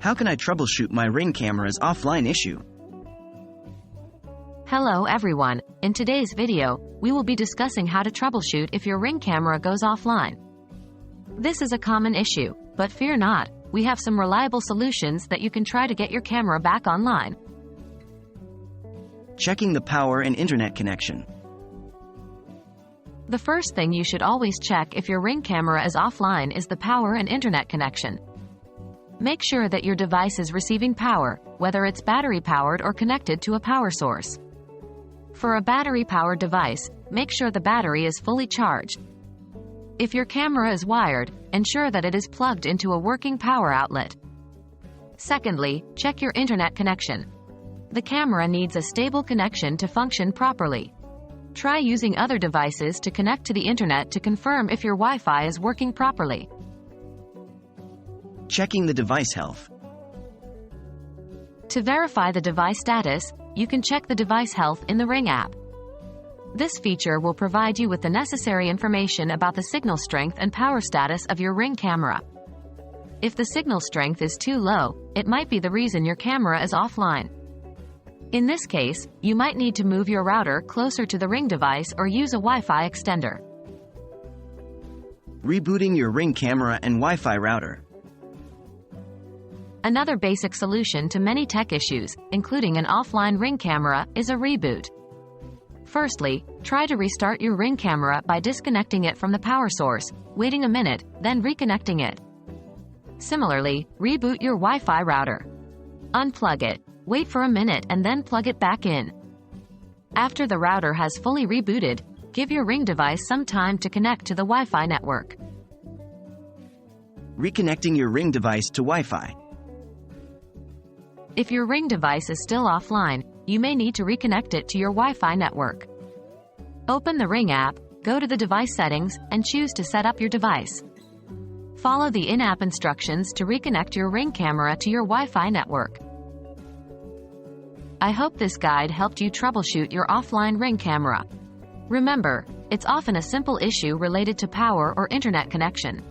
How can I troubleshoot my Ring camera's offline issue? Hello everyone, in today's video, we will be discussing how to troubleshoot if your Ring camera goes offline. This is a common issue, but fear not, we have some reliable solutions that you can try to get your camera back online. Checking the power and internet connection. The first thing you should always check if your Ring camera is offline is the power and internet connection. Make sure that your device is receiving power, whether it's battery-powered or connected to a power source. For a battery-powered device, make sure the battery is fully charged. If your camera is wired, ensure that it is plugged into a working power outlet. Secondly, check your internet connection. The camera needs a stable connection to function properly. Try using other devices to connect to the internet to confirm if your Wi-Fi is working properly. Checking the device health. To verify the device status, you can check the device health in the Ring app. This feature will provide you with the necessary information about the signal strength and power status of your Ring camera. If the signal strength is too low, it might be the reason your camera is offline. In this case, you might need to move your router closer to the Ring device or use a Wi-Fi extender. Rebooting your Ring camera and Wi-Fi router. Another basic solution to many tech issues, including an offline Ring camera, is a reboot. Firstly, try to restart your Ring camera by disconnecting it from the power source, waiting a minute, then reconnecting it. Similarly, reboot your Wi-Fi router. Unplug it, wait for a minute and then plug it back in. After the router has fully rebooted, give your Ring device some time to connect to the Wi-Fi network. Reconnecting your Ring device to Wi-Fi. If your Ring device is still offline, you may need to reconnect it to your Wi-Fi network. Open the Ring app, go to the device settings, and choose to set up your device. Follow the in-app instructions to reconnect your Ring camera to your Wi-Fi network. I hope this guide helped you troubleshoot your offline Ring camera. Remember, it's often a simple issue related to power or internet connection.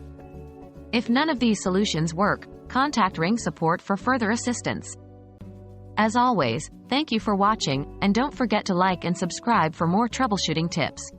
If none of these solutions work, contact Ring support for further assistance. As always, thank you for watching, and don't forget to like and subscribe for more troubleshooting tips.